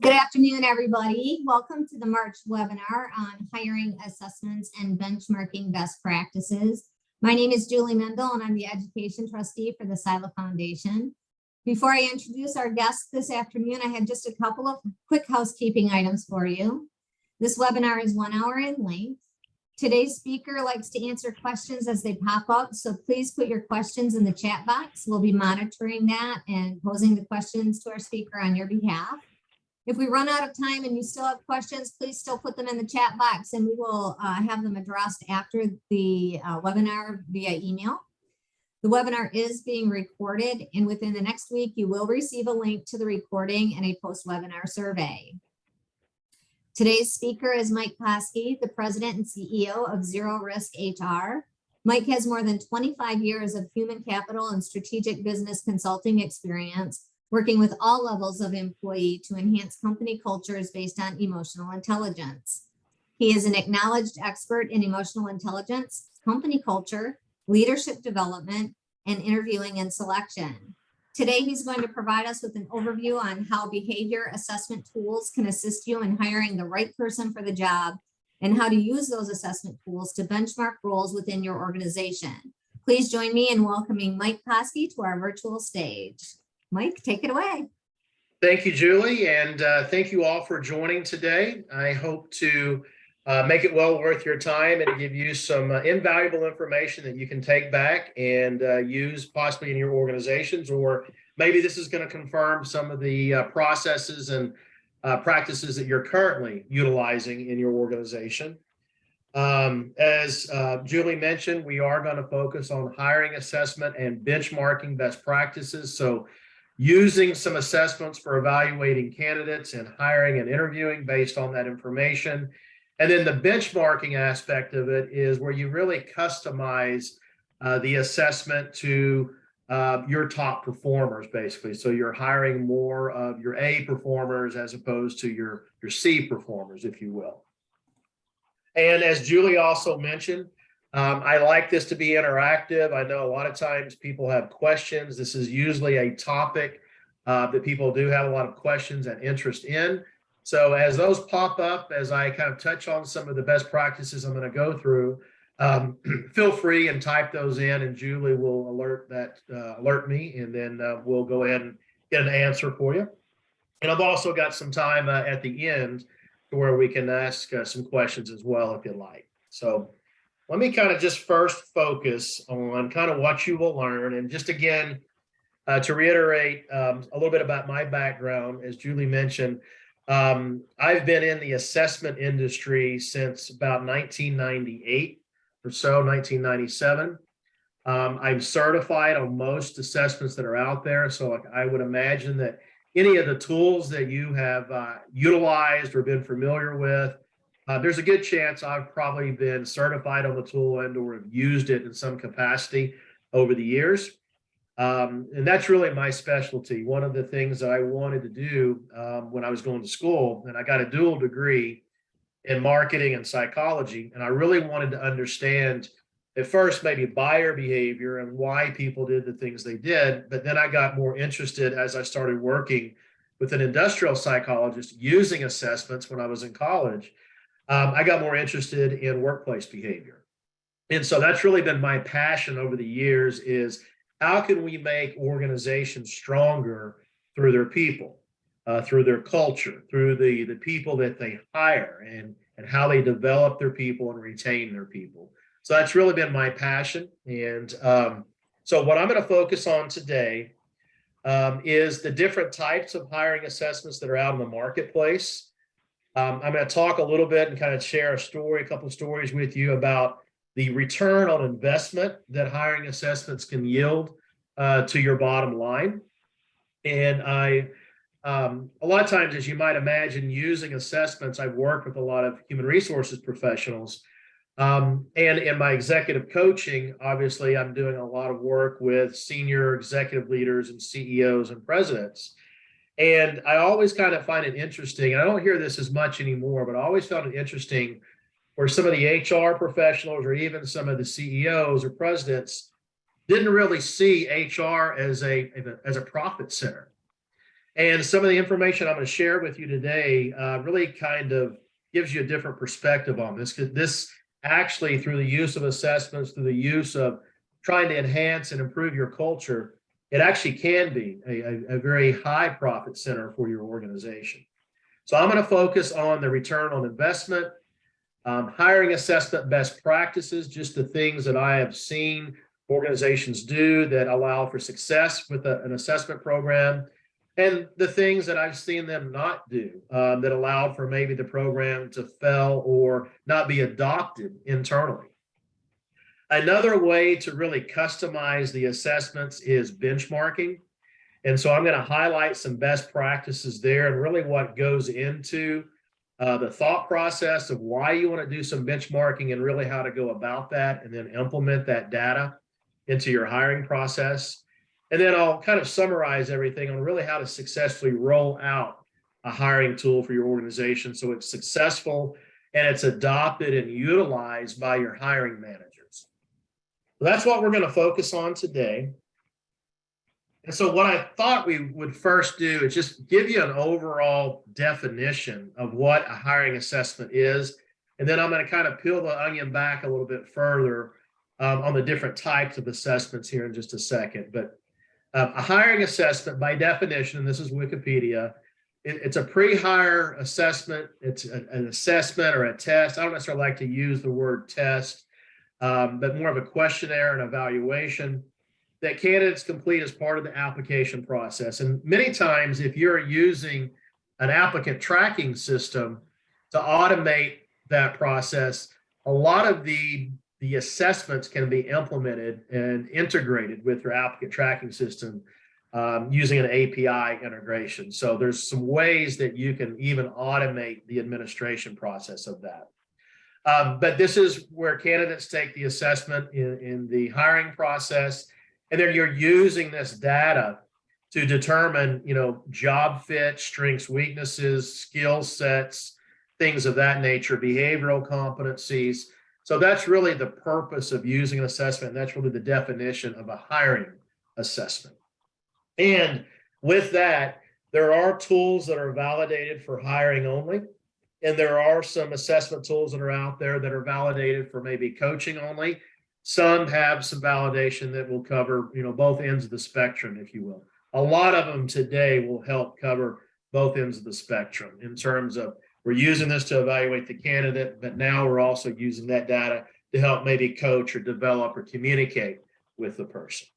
Good afternoon, everybody. Welcome to the March webinar on hiring assessments and benchmarking best practices. My name is Julie Mendel, and I'm the education trustee for the SILA Foundation. Before I introduce our guests this afternoon, I have just a couple of quick housekeeping items for you. This webinar is 1 hour in length. Today's speaker likes to answer questions as they pop up, so please put your questions in the chat box. We'll be monitoring that and posing the questions to our speaker on your behalf. If we run out of time and you still have questions, please still put them in the chat box and we will have them addressed after the webinar via email. The webinar is being recorded, and within the next week, you will receive a link to the recording and a post-webinar survey. Today's speaker is Mike Poskey, the president and CEO of Zero Risk HR. Mike has more than 25 years of human capital and strategic business consulting experience, working with all levels of employee to enhance company cultures based on emotional intelligence. He is an acknowledged expert in emotional intelligence, company culture, leadership development, and interviewing and selection. Today, he's going to provide us with an overview on how behavior assessment tools can assist you in hiring the right person for the job and how to use those assessment tools to benchmark roles within your organization. Please join me in welcoming Mike Poskey to our virtual stage. Mike, take it away. Thank you, Julie, and thank you all for joining today. I hope to make it well worth your time and give you some invaluable information that you can take back and use possibly in your organizations, or maybe this is going to confirm some of the processes and practices that you're currently utilizing in your organization. As Julie mentioned, we are going to focus on hiring assessment and benchmarking best practices. So using some assessments for evaluating candidates and hiring and interviewing based on that information. And then the benchmarking aspect of it is where you really customize the assessment to your top performers, basically. So you're hiring more of your A performers as opposed to your C performers, if you will. And as Julie also mentioned, I like this to be interactive. I know a lot of times people have questions. This is usually a topic that people do have a lot of questions and interest in. So as those pop up, as I kind of touch on some of the best practices I'm going to go through, feel free and type those in, and Julie will alert me, and then we'll go ahead and get an answer for you. And I've also got some time at the end to where we can ask some questions as well if you like. So let me kind of just first focus on kind of what you will learn. And just again, to reiterate a little bit about my background, as Julie mentioned, I've been in the assessment industry since about 1998 or so, 1997. I'm certified on most assessments that are out there. So I would imagine that any of the tools that you have utilized or been familiar with, there's a good chance I've probably been certified on the tool and or have used it in some capacity over the years. And that's really my specialty. One of the things that I wanted to do when I was going to school, and I got a dual degree in marketing and psychology, and I really wanted to understand at first maybe buyer behavior and why people did the things they did. But then I got more interested as I started working with an industrial psychologist using assessments when I was in college. I got more interested in workplace behavior. And so that's really been my passion over the years, is how can we make organizations stronger through their people, through their culture, through the people that they hire, and how they develop their people and retain their people. So that's really been my passion. And so what I'm going to focus on today is the different types of hiring assessments that are out in the marketplace. I'm going to talk a little bit and kind of share a couple of stories with you about the return on investment that hiring assessments can yield to your bottom line. And a lot of times, as you might imagine, using assessments, I've worked with a lot of human resources professionals. And in my executive coaching, obviously, I'm doing a lot of work with senior executive leaders and CEOs and presidents. And I always kind of find it interesting, and I don't hear this as much anymore, but I always found it interesting where some of the HR professionals or even some of the CEOs or presidents didn't really see HR as a profit center. And some of the information I'm going to share with you today really kind of gives you a different perspective on this, because this actually, through the use of assessments, through the use of trying to enhance and improve your culture, it actually can be a very high profit center for your organization. So I'm going to focus on the return on investment, hiring assessment best practices, just the things that I have seen organizations do that allow for success with an assessment program, and the things that I've seen them not do that allowed for maybe the program to fail or not be adopted internally. Another way to really customize the assessments is benchmarking. And so I'm going to highlight some best practices there and really what goes into the thought process of why you want to do some benchmarking and really how to go about that and then implement that data into your hiring process. And then I'll kind of summarize everything on really how to successfully roll out a hiring tool for your organization so it's successful and it's adopted and utilized by your hiring managers. So that's what we're going to focus on today. And so what I thought we would first do is just give you an overall definition of what a hiring assessment is. And then I'm going to kind of peel the onion back a little bit further on the different types of assessments here in just a second. But a hiring assessment, by definition, and this is Wikipedia, it's a pre-hire assessment. It's an assessment or a test. I don't necessarily like to use the word test, but more of a questionnaire and evaluation that candidates complete as part of the application process. And many times, if you're using an applicant tracking system to automate that process, a lot of the assessments can be implemented and integrated with your applicant tracking system using an API integration. So there's some ways that you can even automate the administration process of that. But this is where candidates take the assessment in the hiring process, and then you're using this data to determine, job fit, strengths, weaknesses, skill sets, things of that nature, behavioral competencies. So that's really the purpose of using an assessment. And that's really the definition of a hiring assessment. And with that, there are tools that are validated for hiring only. And there are some assessment tools that are out there that are validated for maybe coaching only. Some have some validation that will cover, both ends of the spectrum, if you will. A lot of them today will help cover both ends of the spectrum in terms of we're using this to evaluate the candidate, but now we're also using that data to help maybe coach or develop or communicate with the person.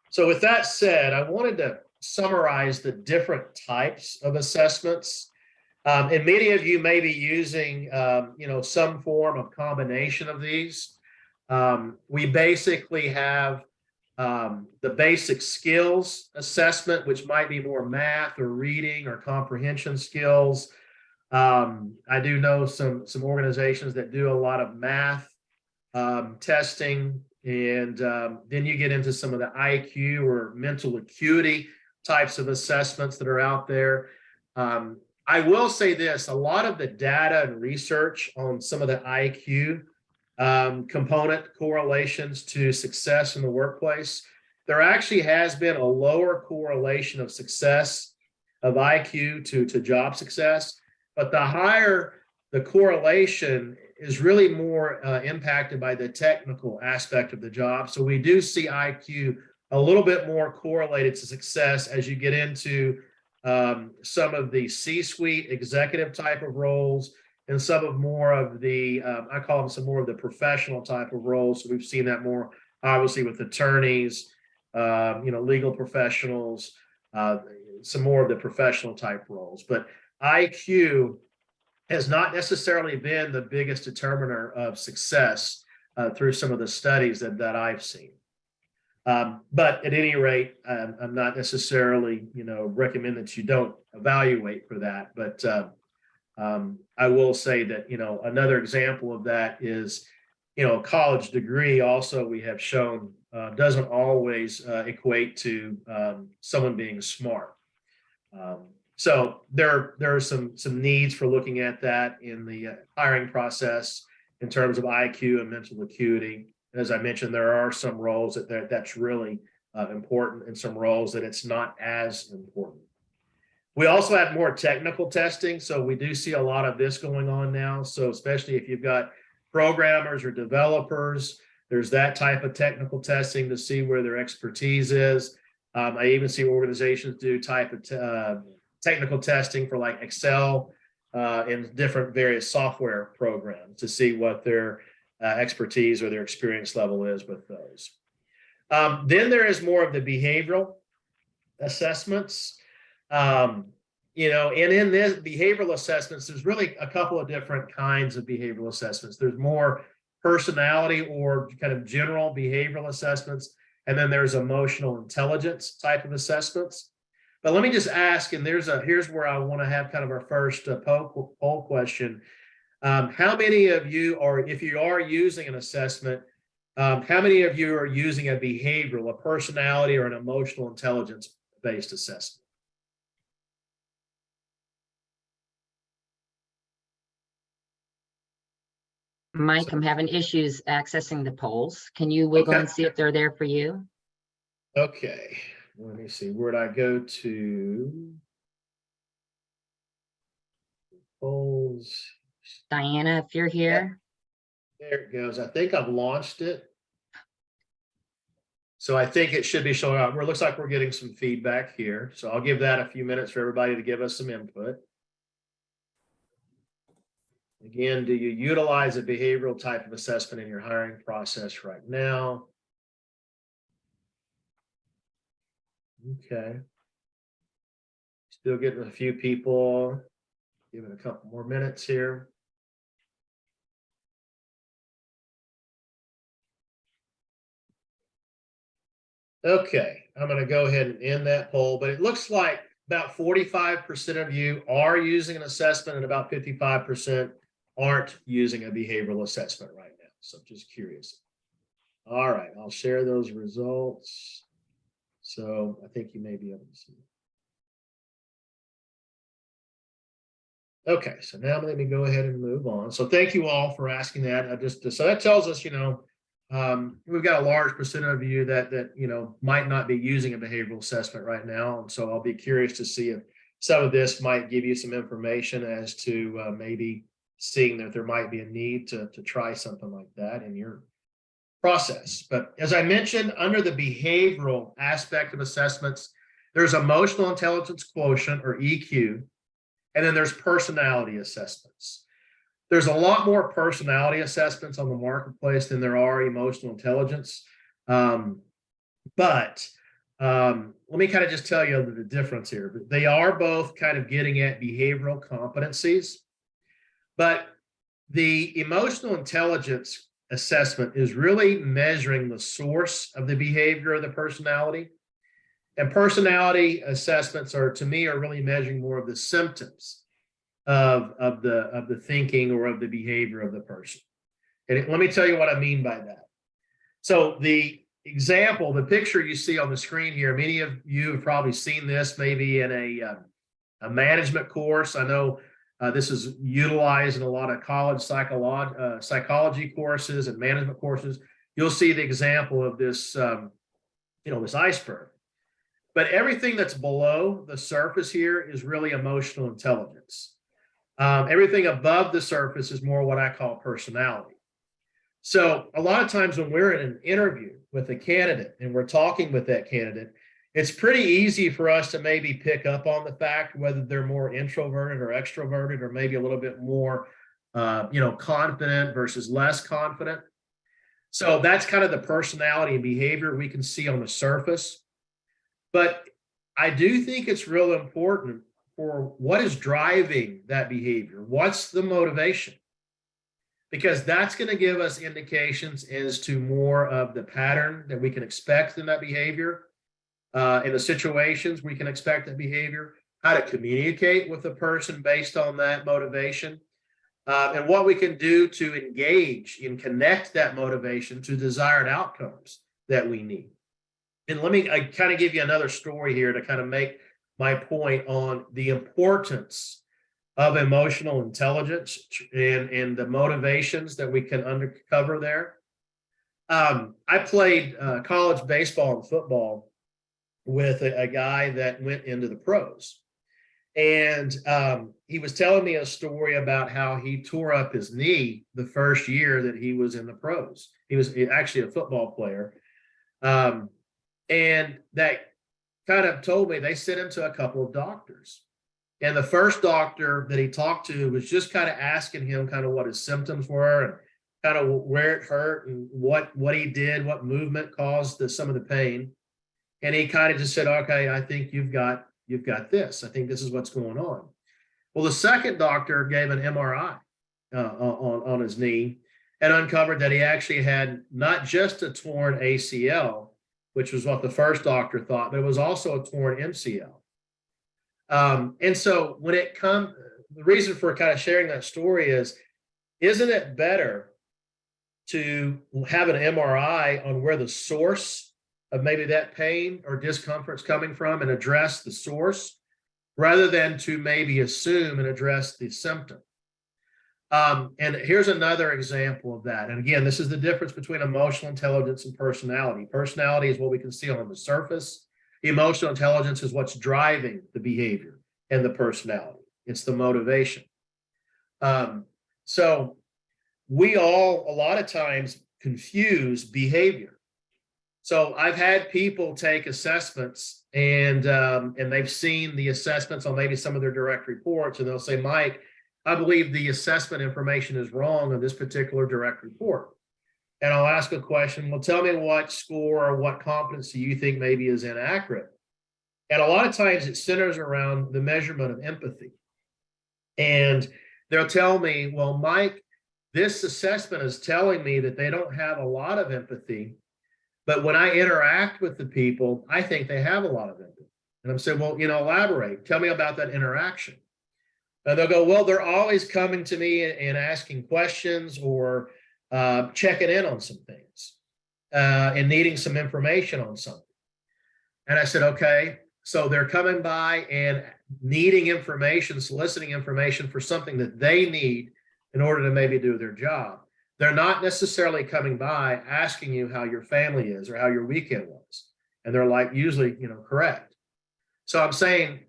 So with that said, I wanted to summarize the different types of assessments. And many of you may be using, some form of combination of these. We basically have the basic skills assessment, which might be more math or reading or comprehension skills. I do know some organizations that do a lot of math testing, and then you get into some of the IQ or mental acuity types of assessments that are out there. I will say this, a lot of the data and research on some of the IQ component correlations to success in the workplace, there actually has been a lower correlation of success of IQ to job success, but the higher the correlation is really more impacted by the technical aspect of the job. So we do see IQ a little bit more correlated to success as you get into some of the C-suite executive type of roles and some of more of the, I call them some more of the professional type of roles. So we've seen that more obviously with attorneys, legal professionals, some more of the professional type roles. But IQ has not necessarily been the biggest determiner of success through some of the studies that I've seen. But at any rate, I'm not necessarily, recommend that you don't evaluate for that. But I will say that, another example of that is, a college degree also we have shown doesn't always equate to someone being smart. So there are some needs for looking at that in the hiring process in terms of IQ and mental acuity. As I mentioned, there are some roles that's really important and some roles that it's not as important. We also have more technical testing. So we do see a lot of this going on now. So especially if you've got programmers or developers, there's that type of technical testing to see where their expertise is. I even see organizations do type of technical testing for like Excel and different various software programs to see what their expertise or their experience level is with those. Then there is more of the behavioral assessments. And in this behavioral assessments, there's really a couple of different kinds of behavioral assessments. There's more personality or kind of general behavioral assessments, and then there's emotional intelligence type of assessments. But let me just ask, and here's where I want to have kind of our first poll question. How many of you, or if you are using an assessment, how many of you are using a behavioral, a personality, or an emotional intelligence based assessment? Mike, I'm having issues accessing the polls. Can you wiggle and see if they're there for you? Okay, let me see. Where'd I go to? Polls. Diana, if you're here. There it goes. I think I've launched it. So I think it should be showing up. It looks like we're getting some feedback here. So I'll give that a few minutes for everybody to give us some input. Again, do you utilize a behavioral type of assessment in your hiring process right now? Okay. Still getting a few people. Give it a couple more minutes here. Okay, I'm going to go ahead and end that poll, but it looks like about 45% of you are using an assessment and about 55% aren't using a behavioral assessment right now. So just curious. All right, I'll share those results. So I think you may be able to see. Okay, so now let me go ahead and move on. So thank you all for asking that. So that tells us, we've got a large percent of you that might not be using a behavioral assessment right now. And so I'll be curious to see if some of this might give you some information as to maybe seeing that there might be a need to try something like that in your process. But as I mentioned, under the behavioral aspect of assessments, there's emotional intelligence quotient, or EQ, and then there's personality assessments. There's a lot more personality assessments on the marketplace than there are emotional intelligence. But let me kind of just tell you the difference here. They are both kind of getting at behavioral competencies, but the emotional intelligence assessment is really measuring the source of the behavior of the personality. And personality assessments to me, are really measuring more of the symptoms of the thinking or of the behavior of the person. And let me tell you what I mean by that. So the picture you see on the screen here, many of you have probably seen this maybe in a management course. I know this is utilized in a lot of college psychology courses and management courses. You'll see the example of this, this iceberg. But everything that's below the surface here is really emotional intelligence. Everything above the surface is more what I call personality. So a lot of times when we're in an interview with a candidate and we're talking with that candidate, it's pretty easy for us to maybe pick up on the fact whether they're more introverted or extroverted, or maybe a little bit more, confident versus less confident. So that's kind of the personality and behavior we can see on the surface. But I do think it's real important for what is driving that behavior. What's the motivation? Because that's going to give us indications as to more of the pattern that we can expect in that behavior, in the situations we can expect that behavior, how to communicate with the person based on that motivation, and what we can do to engage and connect that motivation to desired outcomes that we need. And let me kind of give you another story here to kind of make my point on the importance of emotional intelligence and the motivations that we can uncover there. I played college baseball and football with a guy that went into the pros. And he was telling me a story about how he tore up his knee the first year that he was in the pros. He was actually a football player. And that kind of told me they sent him to a couple of doctors. And the first doctor that he talked to was just kind of asking him kind of what his symptoms were and kind of where it hurt and what he did, what movement caused some of the pain. And he kind of just said, okay, I think you've got this. I think this is what's going on. Well, the second doctor gave an MRI on his knee and uncovered that he actually had not just a torn ACL, which was what the first doctor thought, but it was also a torn MCL. And so when it comes, the reason for kind of sharing that story is, isn't it better to have an MRI on where the source of maybe that pain or discomfort is coming from and address the source rather than to maybe assume and address the symptom? And here's another example of that. And again, this is the difference between emotional intelligence and personality. Personality is what we can see on the surface. Emotional intelligence is what's driving the behavior and the personality. It's the motivation. So we all, a lot of times, confuse behavior. So I've had people take assessments and they've seen the assessments on maybe some of their direct reports, and they'll say, Mike, I believe the assessment information is wrong on this particular direct report. And I'll ask a question, well, tell me what score or what competency you think maybe is inaccurate. And a lot of times it centers around the measurement of empathy. And they'll tell me, well, Mike, this assessment is telling me that they don't have a lot of empathy, but when I interact with the people, I think they have a lot of empathy. And I'm saying, well, elaborate. Tell me about that interaction. And they'll go, well, they're always coming to me and asking questions or checking in on some things and needing some information on something. And I said, okay, so they're coming by and needing information, soliciting information for something that they need in order to maybe do their job. They're not necessarily coming by asking you how your family is or how your weekend was. And they're like, usually, correct. So I'm saying,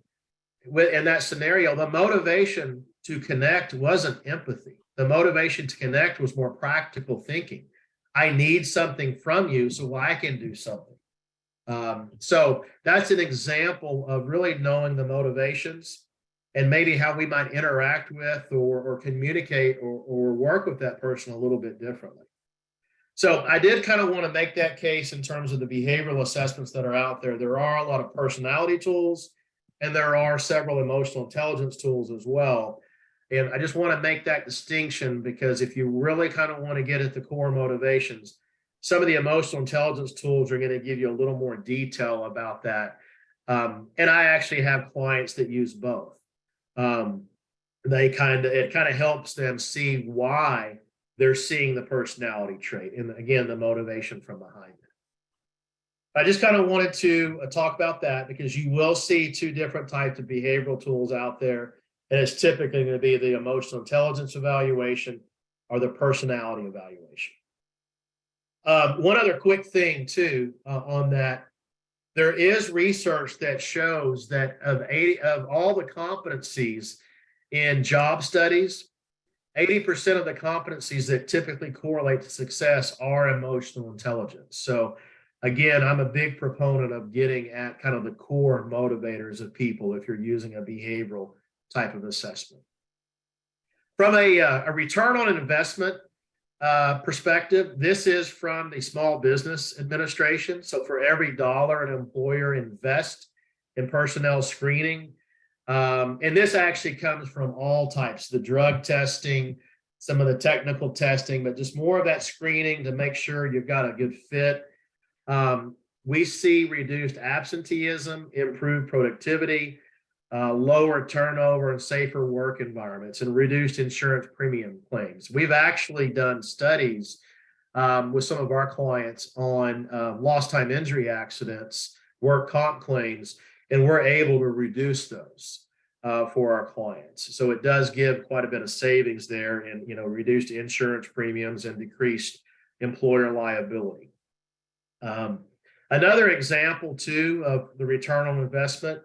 in that scenario, the motivation to connect wasn't empathy. The motivation to connect was more practical thinking. I need something from you so I can do something. So that's an example of really knowing the motivations and maybe how we might interact with or communicate or work with that person a little bit differently. So I did kind of want to make that case in terms of the behavioral assessments that are out there. There are a lot of personality tools, and there are several emotional intelligence tools as well. And I just want to make that distinction because if you really kind of want to get at the core motivations, some of the emotional intelligence tools are going to give you a little more detail about that. And I actually have clients that use both. It kind of helps them see why they're seeing the personality trait and again, the motivation from behind it. I just kind of wanted to talk about that because you will see two different types of behavioral tools out there. And it's typically going to be the emotional intelligence evaluation or the personality evaluation. One other quick thing too on that, there is research that shows that of all the competencies in job studies, 80% of the competencies that typically correlate to success are emotional intelligence. So again, I'm a big proponent of getting at kind of the core motivators of people if you're using a behavioral type of assessment. From a return on investment perspective, this is from the Small Business Administration. So for every dollar an employer invests in personnel screening, and this actually comes from all types, the drug testing, some of the technical testing, but just more of that screening to make sure you've got a good fit. We see reduced absenteeism, improved productivity, lower turnover and safer work environments, and reduced insurance premium claims. We've actually done studies with some of our clients on lost time injury accidents, work comp claims, and we're able to reduce those for our clients. So it does give quite a bit of savings there and reduced insurance premiums and decreased employer liability. Another example too of the return on investment,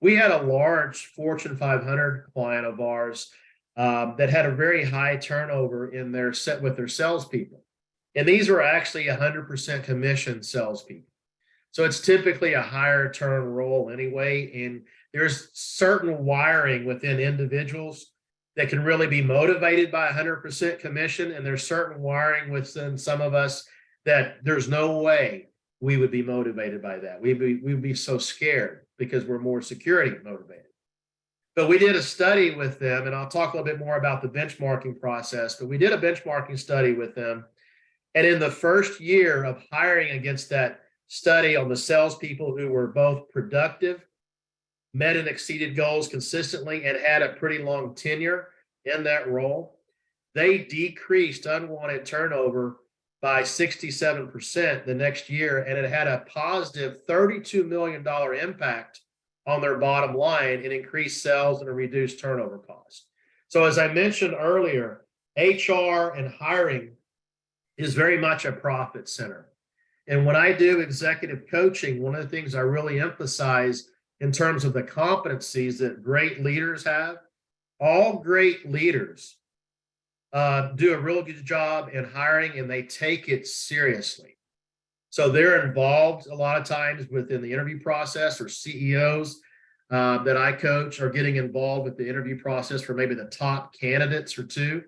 We had a large Fortune 500 client of ours that had a very high turnover in their set with their salespeople. And these were actually 100% commission salespeople. So it's typically a higher turn role anyway. And there's certain wiring within individuals that can really be motivated by 100% commission. And there's certain wiring within some of us that there's no way we would be motivated by that. We'd be so scared because we're more security motivated. But we did a study with them, and I'll talk a little bit more about the benchmarking process, but we did a benchmarking study with them. And in the first year of hiring against that study on the salespeople who were both productive, met and exceeded goals consistently, and had a pretty long tenure in that role, they decreased unwanted turnover by 67% the next year, and it had a positive $32 million impact on their bottom line and increased sales and a reduced turnover cost. So as I mentioned earlier, HR and hiring is very much a profit center. And when I do executive coaching, one of the things I really emphasize in terms of the competencies that great leaders have, all great leaders do a real good job in hiring, and they take it seriously. So they're involved a lot of times within the interview process, or CEOs that I coach are getting involved with the interview process for maybe the top candidates or two.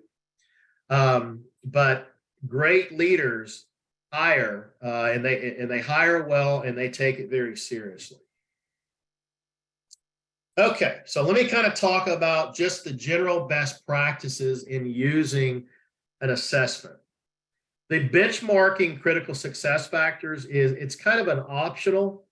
But great leaders hire, and they hire well, and they take it very seriously. Okay, so let me kind of talk about just the general best practices in using an assessment. The benchmarking critical success factors it's kind of an optional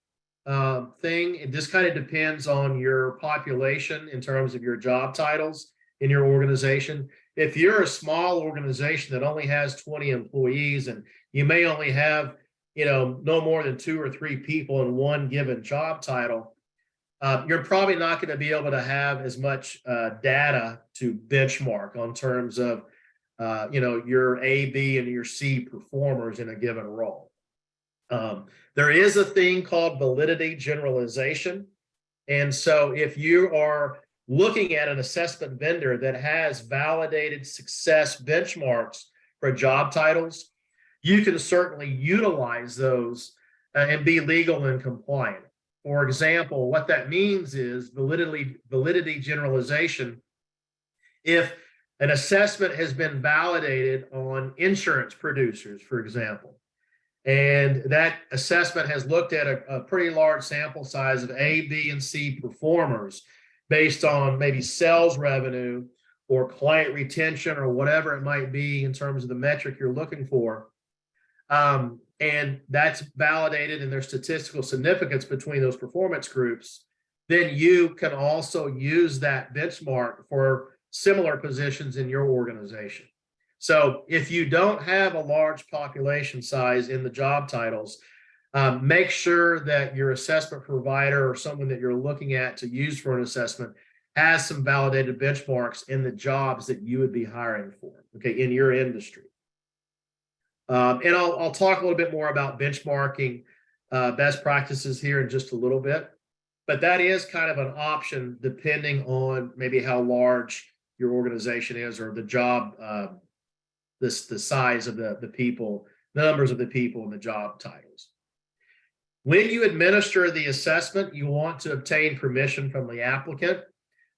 thing. It just kind of depends on your population in terms of your job titles in your organization. If you're a small organization that only has 20 employees and you may only have, no more than 2 or 3 people in one given job title, you're probably not going to be able to have as much data to benchmark on terms of, your A, B, and your C performers in a given role. There is a thing called validity generalization. And so if you are looking at an assessment vendor that has validated success benchmarks for job titles, you can certainly utilize those and be legal and compliant. For example, what that means is validity generalization. If an assessment has been validated on insurance producers, for example, and that assessment has looked at a pretty large sample size of A, B, and C performers based on maybe sales revenue or client retention or whatever it might be in terms of the metric you're looking for, and that's validated and there's statistical significance between those performance groups, then you can also use that benchmark for similar positions in your organization. So if you don't have a large population size in the job titles, make sure that your assessment provider or someone that you're looking at to use for an assessment has some validated benchmarks in the jobs that you would be hiring for, okay, in your industry. And I'll talk a little bit more about benchmarking best practices here in just a little bit, but that is kind of an option depending on maybe how large your organization is or the job, the size of the people, numbers of the people in the job titles. When you administer the assessment, you want to obtain permission from the applicant.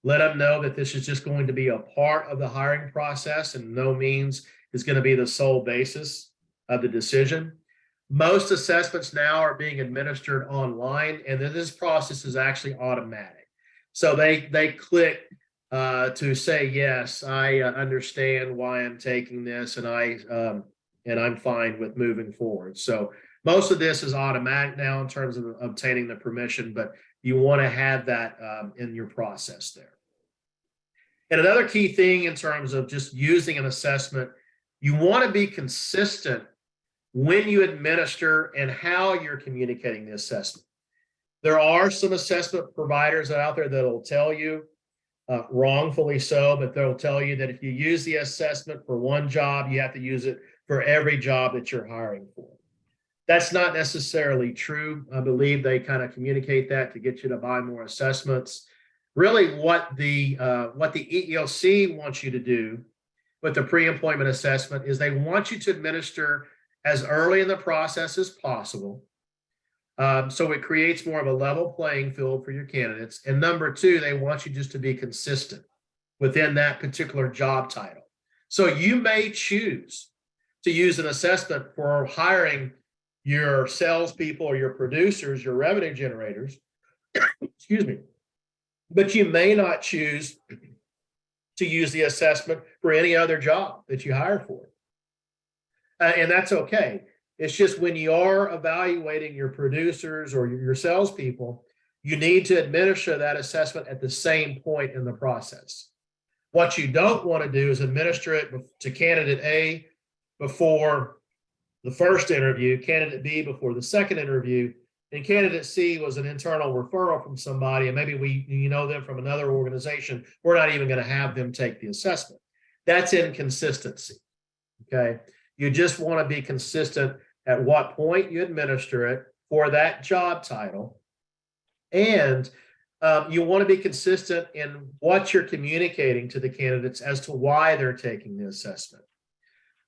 Let them know that this is just going to be a part of the hiring process and no means is going to be the sole basis of the decision. Most assessments now are being administered online, and then this process is actually automatic. So they click to say, yes, I understand why I'm taking this, and I'm fine with moving forward. So most of this is automatic now in terms of obtaining the permission, but you want to have that in your process there. And another key thing in terms of just using an assessment, you want to be consistent when you administer and how you're communicating the assessment. There are some assessment providers out there that will tell you, wrongfully so, but they'll tell you that if you use the assessment for one job, you have to use it for every job that you're hiring for. That's not necessarily true. I believe they kind of communicate that to get you to buy more assessments. Really, what the EEOC wants you to do with the pre-employment assessment is they want you to administer as early in the process as possible. So it creates more of a level playing field for your candidates. And number two, they want you just to be consistent within that particular job title. So you may choose to use an assessment for hiring your salespeople or your producers, your revenue generators, excuse me, but you may not choose to use the assessment for any other job that you hire for. And that's okay. It's just when you are evaluating your producers or your salespeople, you need to administer that assessment at the same point in the process. What you don't want to do is administer it to candidate A before the first interview, candidate B before the second interview, and candidate C was an internal referral from somebody, and maybe you know them from another organization. We're not even going to have them take the assessment. That's inconsistency. Okay. You just want to be consistent at what point you administer it for that job title. And you want to be consistent in what you're communicating to the candidates as to why they're taking the assessment.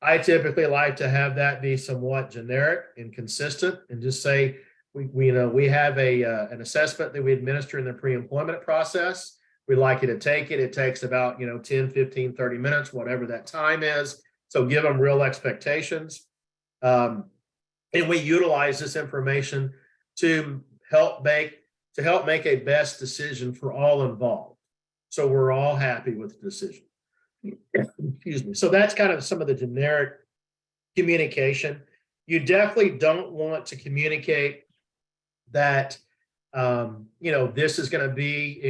I typically like to have that be somewhat generic and consistent and just say, we have an assessment that we administer in the pre-employment process. We'd like you to take it. It takes about 10, 15, 30 minutes, whatever that time is. So give them real expectations. And we utilize this information to help make a best decision for all involved. So we're all happy with the decision. Excuse me. So that's kind of some of the generic communication. You definitely don't want to communicate that, this is going to be,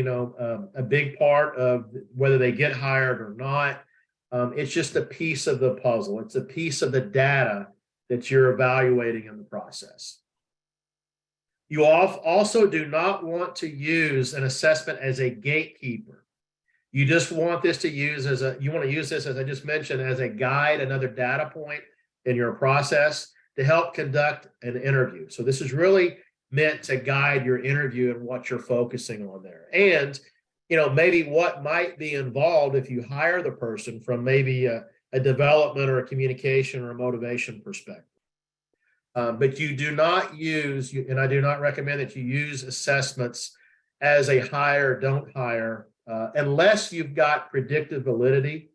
a big part of whether they get hired or not. It's just a piece of the puzzle. It's a piece of the data that you're evaluating in the process. You also do not want to use an assessment as a gatekeeper. You just want this to use as I just mentioned, as a guide, another data point in your process to help conduct an interview. So this is really meant to guide your interview and what you're focusing on there. And, maybe what might be involved if you hire the person from maybe a development or a communication or a motivation perspective. But you do not use, and I do not recommend that you use assessments as a hire, don't hire, unless you've got predictive validity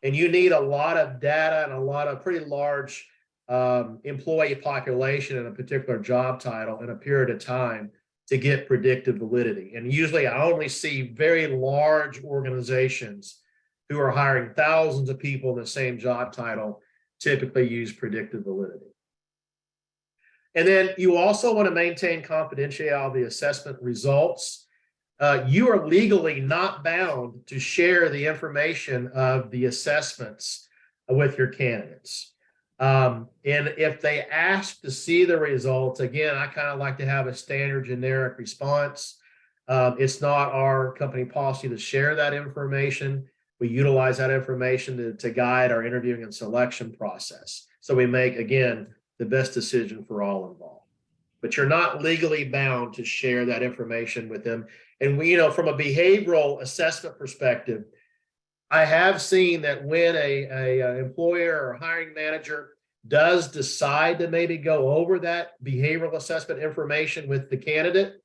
and you need a lot of data and a lot of pretty large employee population in a particular job title in a period of time to get predictive validity. And usually I only see very large organizations who are hiring thousands of people in the same job title typically use predictive validity. And then you also want to maintain confidentiality of the assessment results. You are legally not bound to share the information of the assessments with your candidates. And if they ask to see the results, again, I kind of like to have a standard generic response. It's not our company policy to share that information. We utilize that information to guide our interviewing and selection process. So we make, again, the best decision for all involved. But you're not legally bound to share that information with them. And from a behavioral assessment perspective, I have seen that when a employer or hiring manager does decide to maybe go over that behavioral assessment information with the candidate,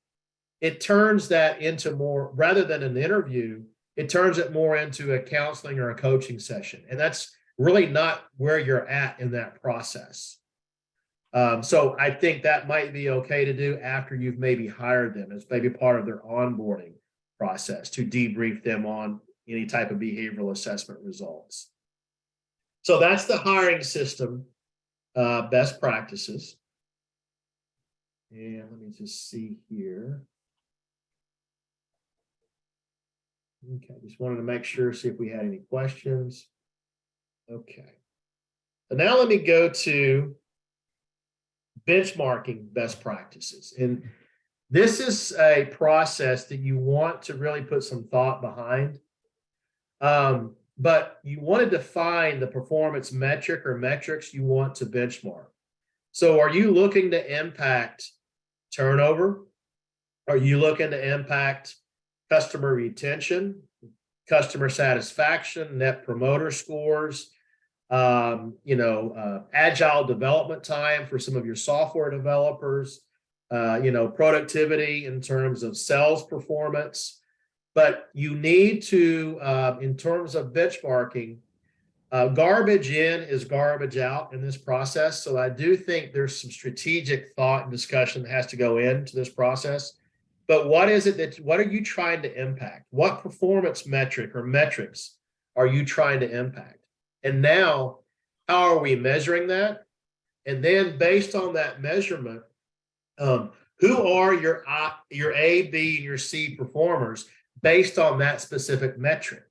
it turns that into more, rather than an interview, it turns it more into a counseling or a coaching session. And that's really not where you're at in that process. So I think that might be okay to do after you've maybe hired them as maybe part of their onboarding process to debrief them on any type of behavioral assessment results. So that's the hiring system best practices. And let me just see here. Okay, just wanted to make sure, see if we had any questions. Okay. So now let me go to benchmarking best practices. And this is a process that you want to really put some thought behind. But you want to define the performance metric or metrics you want to benchmark. So are you looking to impact turnover? Are you looking to impact customer retention, customer satisfaction, net promoter scores, agile development time for some of your software developers, productivity in terms of sales performance? But you need to, in terms of benchmarking, garbage in is garbage out in this process. So I do think there's some strategic thought and discussion that has to go into this process. But what are you trying to impact? What performance metric or metrics are you trying to impact? And now, how are we measuring that? And then based on that measurement, who are your A, B, and your C performers based on that specific metric?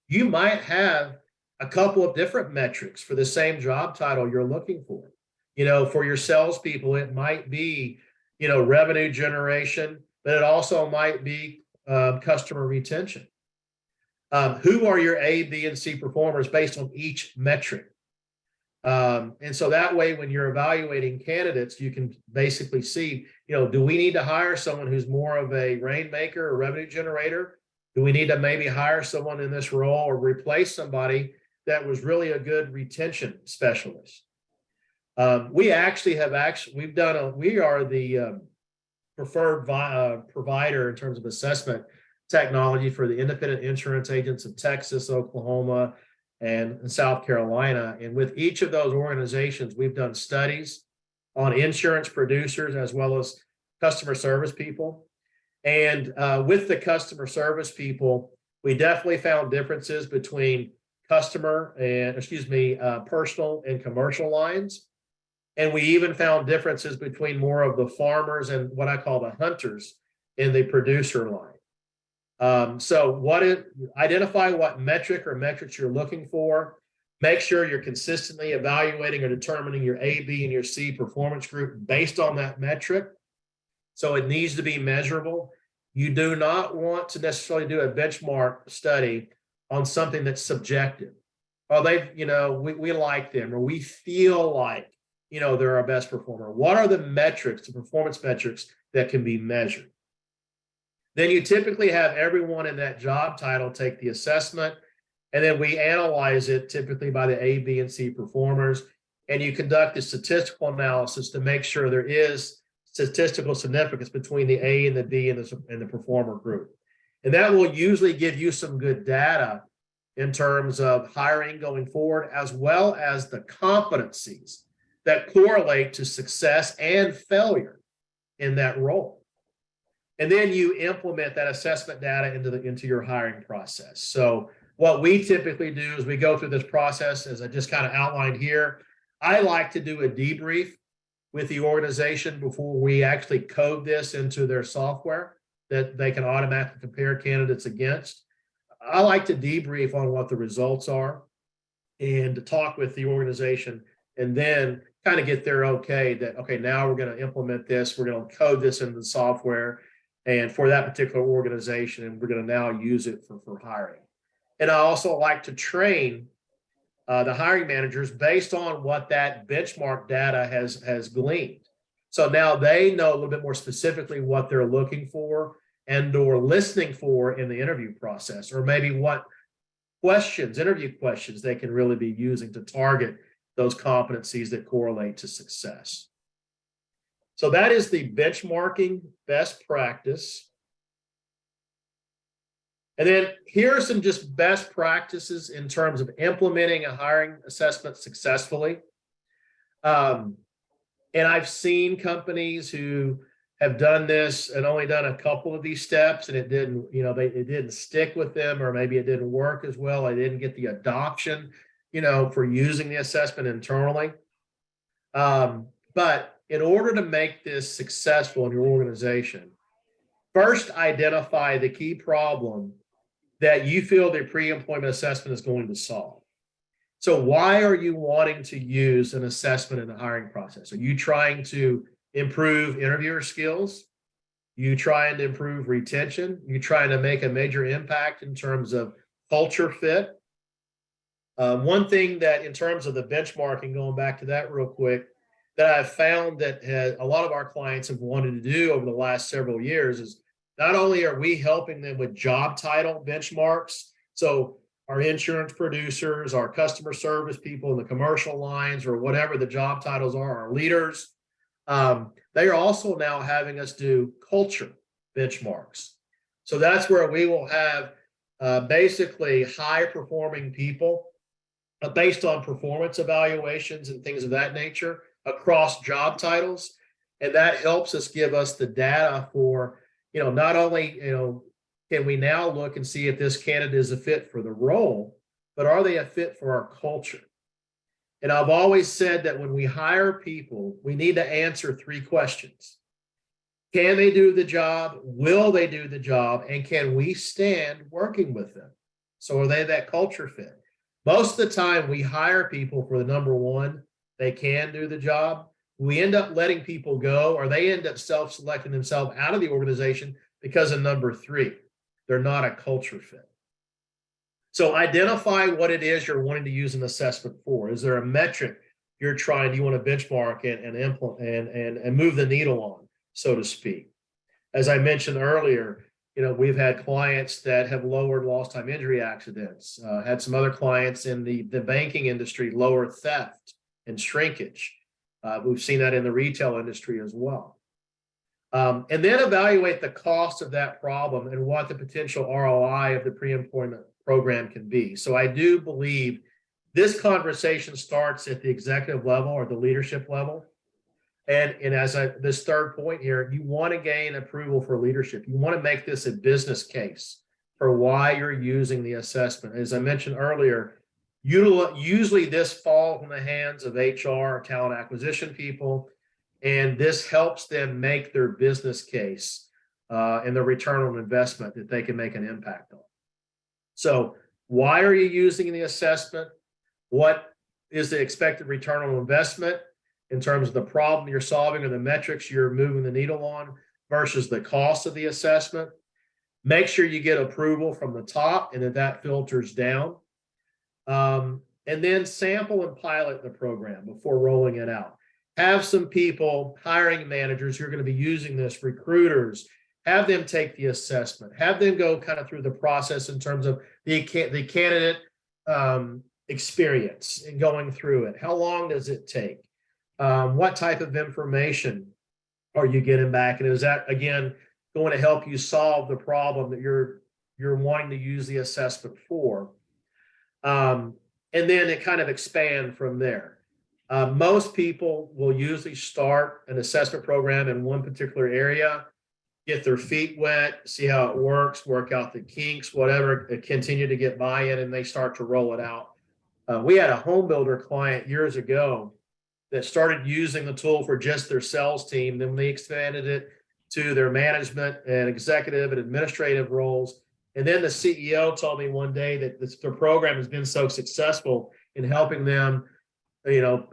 You might have a couple of different metrics for the same job title you're looking for. For your salespeople, it might be, revenue generation, but it also might be customer retention. Who are your A, B, and C performers based on each metric? And so that way, when you're evaluating candidates, you can basically see, do we need to hire someone who's more of a rainmaker or revenue generator? Do we need to maybe hire someone in this role or replace somebody that was really a good retention specialist? We are the preferred provider in terms of assessment technology for the independent insurance agents of Texas, Oklahoma, and South Carolina. And with each of those organizations, we've done studies on insurance producers as well as customer service people. And with the customer service people, we definitely found differences between personal and commercial lines. And we even found differences between more of the farmers and what I call the hunters in the producer line. Identify what metric or metrics you're looking for. Make sure you're consistently evaluating or determining your A, B, and your C performance group based on that metric. So it needs to be measurable. You do not want to necessarily do a benchmark study on something that's subjective. Oh, we like them, or we feel like, they're our best performer. What are the metrics, the performance metrics that can be measured? Then you typically have everyone in that job title take the assessment, and then we analyze it typically by the A, B, and C performers, and you conduct a statistical analysis to make sure there is statistical significance between the A and the B and the performer group. And that will usually give you some good data in terms of hiring going forward, as well as the competencies that correlate to success and failure in that role. And then you implement that assessment data into your hiring process. So what we typically do is we go through this process, as I just kind of outlined here. I like to do a debrief with the organization before we actually code this into their software that they can automatically compare candidates against. I like to debrief on what the results are and to talk with the organization, and then kind of get their okay, now we're going to implement this. We're going to code this into the software and for that particular organization, and we're going to now use it for hiring. And I also like to train the hiring managers based on what that benchmark data has gleaned. So now they know a little bit more specifically what they're looking for and or listening for in the interview process, or maybe what interview questions they can really be using to target those competencies that correlate to success. So that is the benchmarking best practice. And then here are some just best practices in terms of implementing a hiring assessment successfully. And I've seen companies who have done this and only done a couple of these steps, and it didn't stick with them, or maybe it didn't work as well. They didn't get the adoption, for using the assessment internally. But in order to make this successful in your organization, first identify the key problem that you feel the pre-employment assessment is going to solve. So why are you wanting to use an assessment in the hiring process? Are you trying to improve interviewer skills? You trying to improve retention? You trying to make a major impact in terms of culture fit? One thing that in terms of the benchmarking, going back to that real quick, that I've found that a lot of our clients have wanted to do over the last several years is not only are we helping them with job title benchmarks, so our insurance producers, our customer service people in the commercial lines or whatever the job titles are, our leaders, they are also now having us do culture benchmarks. So that's where we will have basically high performing people based on performance evaluations and things of that nature across job titles. And that helps us give us the data for, not only, can we now look and see if this candidate is a fit for the role, but are they a fit for our culture? And I've always said that when we hire people, we need to answer 3 questions. Can they do the job? Will they do the job? And can we stand working with them? So are they that culture fit? Most of the time we hire people for the number 1, they can do the job. We end up letting people go, or they end up self-selecting themselves out of the organization because of number 3. They're not a culture fit. So identify what it is you're wanting to use an assessment for. Is there a metric you want to benchmark and implement and move the needle on, so to speak? As I mentioned earlier, we've had clients that have lowered lost time injury accidents, had some other clients in the banking industry lower theft and shrinkage. We've seen that in the retail industry as well. And then evaluate the cost of that problem and what the potential ROI of the pre-employment program can be. So I do believe this conversation starts at the executive level or the leadership level. And as this third point here, you want to gain approval for leadership. You want to make this a business case for why you're using the assessment. As I mentioned earlier, usually this falls in the hands of HR, talent acquisition people, and this helps them make their business case and the return on investment that they can make an impact on. So why are you using the assessment? What is the expected return on investment in terms of the problem you're solving or the metrics you're moving the needle on versus the cost of the assessment? Make sure you get approval from the top and that filters down. And then sample and pilot the program before rolling it out. Have some people, hiring managers who are going to be using this, recruiters, have them take the assessment, have them go kind of through the process in terms of the candidate experience and going through it. How long does it take? What type of information are you getting back? And is that, again, going to help you solve the problem that you're wanting to use the assessment for? And then it kind of expand from there. Most people will usually start an assessment program in one particular area, get their feet wet, see how it works, work out the kinks, whatever, continue to get buy-in, and they start to roll it out. We had a home builder client years ago that started using the tool for just their sales team. Then they expanded it to their management and executive and administrative roles. And then the CEO told me one day that the program has been so successful in helping them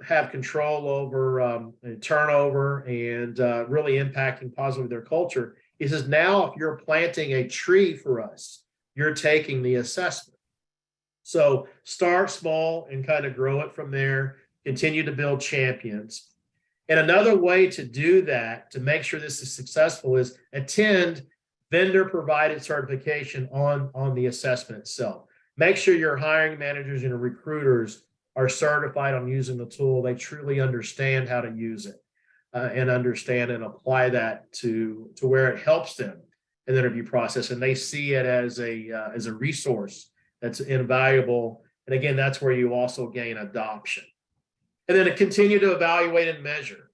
have control over turnover and really impacting positively their culture. He says, now if you're planting a tree for us, you're taking the assessment. So start small and kind of grow it from there, continue to build champions. And another way to do that, to make sure this is successful, is attend vendor provided certification on the assessment itself. Make sure your hiring managers and recruiters are certified on using the tool. They truly understand how to use it and understand and apply that to where it helps them in the interview process. And they see it as a resource that's invaluable. And again, that's where you also gain adoption. And then to continue to evaluate and measure.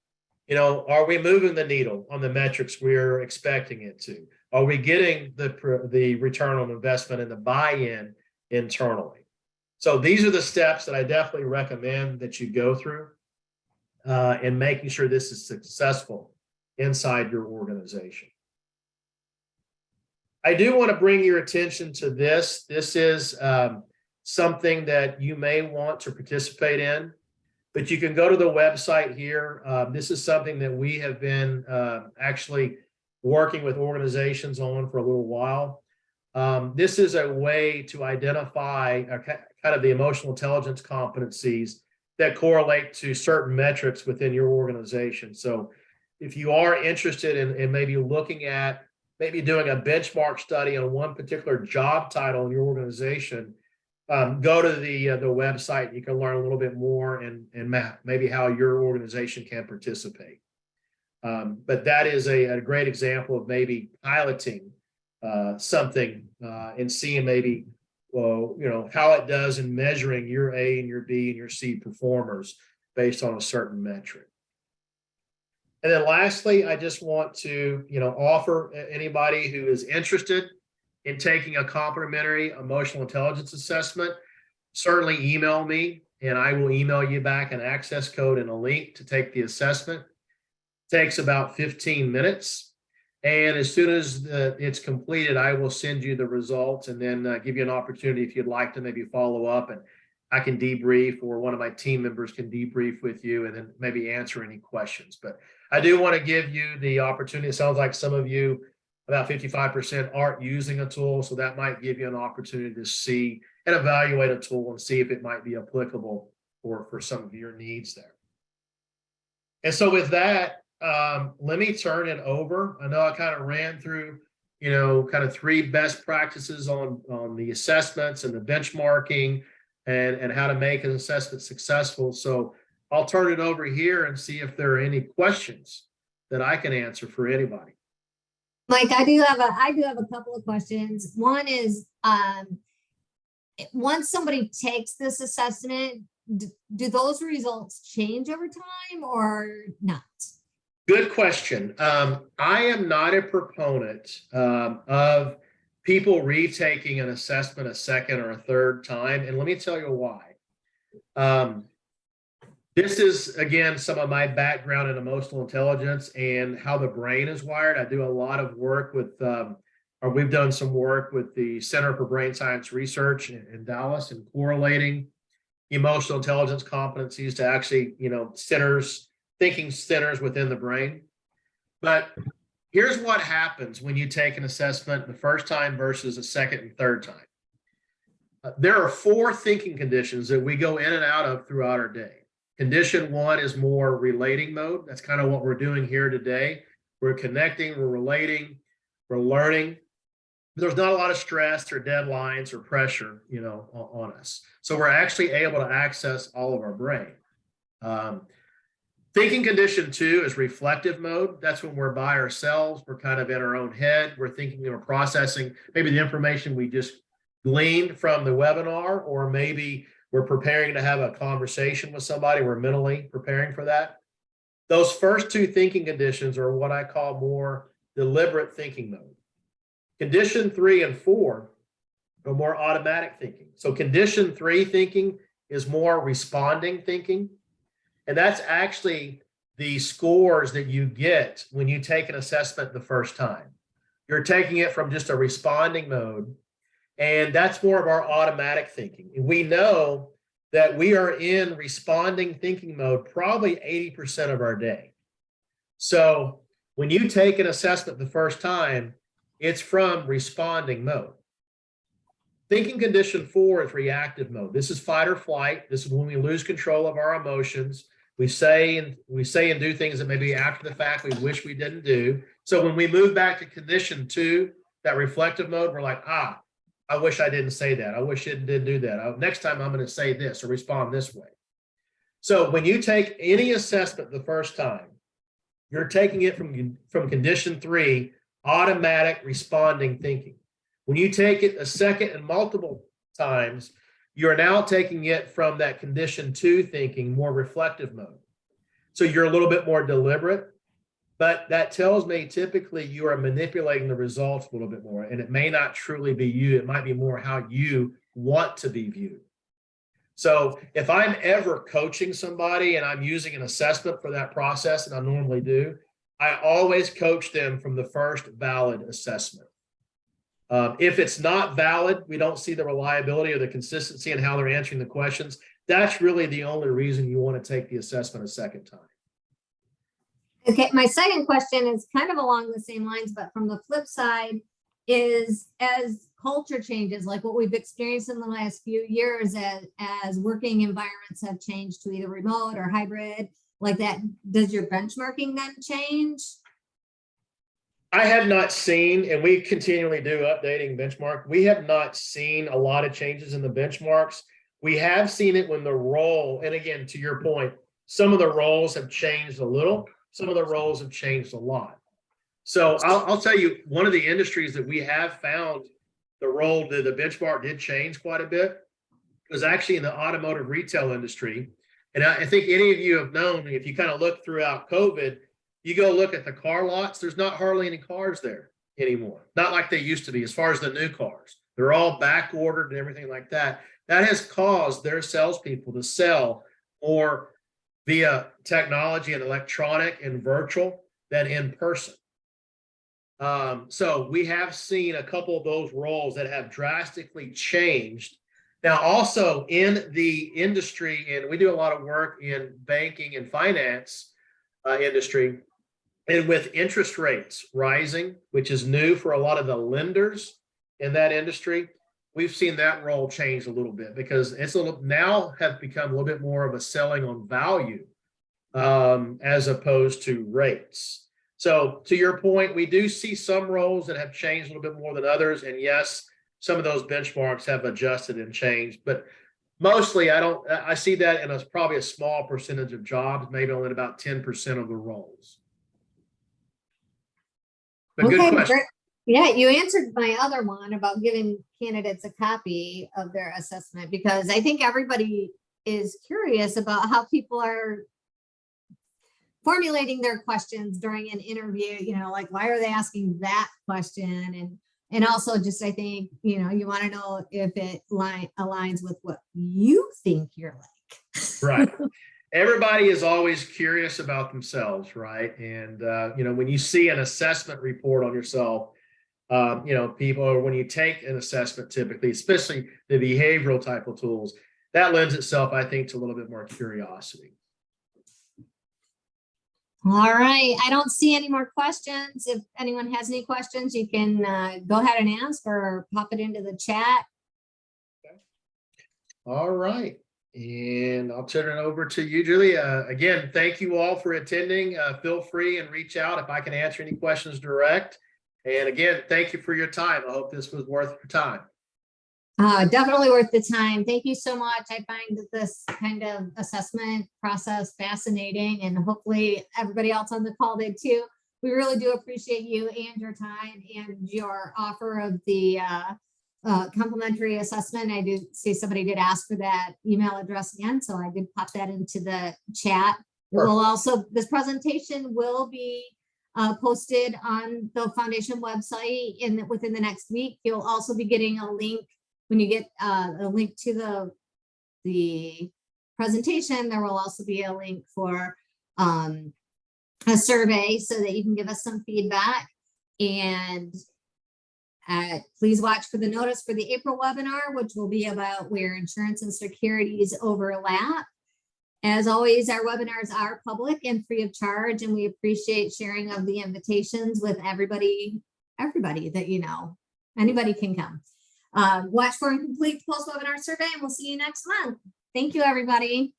Are we moving the needle on the metrics we're expecting it to? Are we getting the return on investment and the buy-in internally? So these are the steps that I definitely recommend that you go through in making sure this is successful inside your organization. I do want to bring your attention to this. This is something that you may want to participate in, but you can go to the website here. This is something that we have been actually working with organizations on for a little while. This is a way to identify kind of the emotional intelligence competencies that correlate to certain metrics within your organization. So if you are interested in maybe looking at maybe doing a benchmark study on one particular job title in your organization, go to the website. You can learn a little bit more and maybe how your organization can participate. But that is a great example of maybe piloting something and seeing maybe, well, how it does in measuring your A and your B and your C performers based on a certain metric. And then lastly, I just want to, offer anybody who is interested in taking a complimentary emotional intelligence assessment, certainly email me and I will email you back an access code and a link to take the assessment. It takes about 15 minutes. And as soon as it's completed, I will send you the results and then give you an opportunity if you'd like to maybe follow up, and I can debrief, or one of my team members can debrief with you and then maybe answer any questions. But I do want to give you the opportunity. It sounds like some of you, about 55%, aren't using a tool. So that might give you an opportunity to see and evaluate a tool and see if it might be applicable for some of your needs there. And so with that, let me turn it over. I know I kind of ran through, kind of 3 best practices on the assessments and the benchmarking and how to make an assessment successful. So I'll turn it over here and see if there are any questions that I can answer for anybody. Mike, I do have a couple of questions. One is, once somebody takes this assessment, do those results change over time or not? Good question. I am not a proponent of people retaking an assessment a second or a third time. And let me tell you why. This is, again, some of my background in emotional intelligence and how the brain is wired. I do a lot of work with, or we've done some work with the Center for Brain Science Research in Dallas and correlating emotional intelligence competencies to actually, thinking centers within the brain. But here's what happens when you take an assessment the first time versus a second and third time. There are 4 thinking conditions that we go in and out of throughout our day. Condition 1 is more relating mode. That's kind of what we're doing here today. We're connecting, we're relating, we're learning. There's not a lot of stress or deadlines or pressure, on us. So we're actually able to access all of our brain. Thinking condition 2 is reflective mode. That's when we're by ourselves. We're kind of in our own head. We're thinking and we're processing maybe the information we just gleaned from the webinar, or maybe we're preparing to have a conversation with somebody. We're mentally preparing for that. Those first 2 thinking conditions are what I call more deliberate thinking mode. Condition 3 and 4 are more automatic thinking. So condition 3 thinking is more responding thinking. And that's actually the scores that you get when you take an assessment the first time. You're taking it from just a responding mode, and that's more of our automatic thinking. And we know that we are in responding thinking mode probably 80% of our day. So when you take an assessment the first time, it's from responding mode. Thinking condition 4 is reactive mode. This is fight or flight. This is when we lose control of our emotions. We say and do things that maybe after the fact we wish we didn't do. So when we move back to condition 2, that reflective mode, we're like, I wish I didn't say that. I wish I didn't do that. Next time I'm going to say this or respond this way. So when you take any assessment the first time, you're taking it from condition 3, automatic responding thinking. When you take it a second and multiple times, you're now taking it from that condition 2 thinking, more reflective mode. So you're a little bit more deliberate, but that tells me typically you are manipulating the results a little bit more, and it may not truly be you. It might be more how you want to be viewed. So if I'm ever coaching somebody and I'm using an assessment for that process, and I normally do, I always coach them from the first valid assessment. If it's not valid, we don't see the reliability or the consistency in how they're answering the questions. That's really the only reason you want to take the assessment a second time. Okay, my second question is kind of along the same lines, but from the flip side is, as culture changes, like what we've experienced in the last few years as working environments have changed to either remote or hybrid, like that, does your benchmarking then change? I have not seen, and we continually do updating benchmark. We have not seen a lot of changes in the benchmarks. We have seen it when the role, and again, to your point, some of the roles have changed a little, some of the roles have changed a lot. So I'll tell you, one of the industries that we have found the role that the benchmark did change quite a bit was actually in the automotive retail industry. And I think any of you have known, if you kind of look throughout COVID, you go look at the car lots, there's not hardly any cars there anymore. Not like they used to be as far as the new cars. They're all back ordered and everything like that. That has caused their salespeople to sell more via technology and electronic and virtual than in person. So we have seen a couple of those roles that have drastically changed. Now, also in the industry, and we do a lot of work in banking and finance industry, and with interest rates rising, which is new for a lot of the lenders in that industry, we've seen that role change a little bit because it's now have become a little bit more of a selling on value as opposed to rates. So to your point, we do see some roles that have changed a little bit more than others. And yes, some of those benchmarks have adjusted and changed, but mostly I see that in probably a small percentage of jobs, maybe only about 10% of the roles. But good question. Great. Yeah, you answered my other one about giving candidates a copy of their assessment, because I think everybody is curious about how people are formulating their questions during an interview, like why are they asking that question? And also just, I think, you want to know if it aligns with what you think you're like. Right. Everybody is always curious about themselves, right? And, when you see an assessment report on yourself, people, or when you take an assessment, typically, especially the behavioral type of tools, that lends itself, I think, to a little bit more curiosity. All right. I don't see any more questions. If anyone has any questions, you can go ahead and ask or pop it into the chat. Okay. All right. And I'll turn it over to you, Julie. Again, thank you all for attending. Feel free and reach out if I can answer any questions direct. And again, thank you for your time. I hope this was worth your time. Definitely worth the time. Thank you so much. I find that this kind of assessment process fascinating, and hopefully everybody else on the call did too. We really do appreciate you and your time and your offer of the complimentary assessment. I do see somebody did ask for that email address again, so I did pop that into the chat. It will also, this presentation will be posted on the foundation website within the next week. You'll also be getting a link. When you get a link to the presentation, there will also be a link for a survey so that you can give us some feedback. And please watch for the notice for the April webinar, which will be about where insurance and securities overlap. As always, our webinars are public and free of charge, and we appreciate sharing of the invitations with everybody that anybody can come. Watch for and complete post-webinar survey, and we'll see you next month. Thank you, everybody.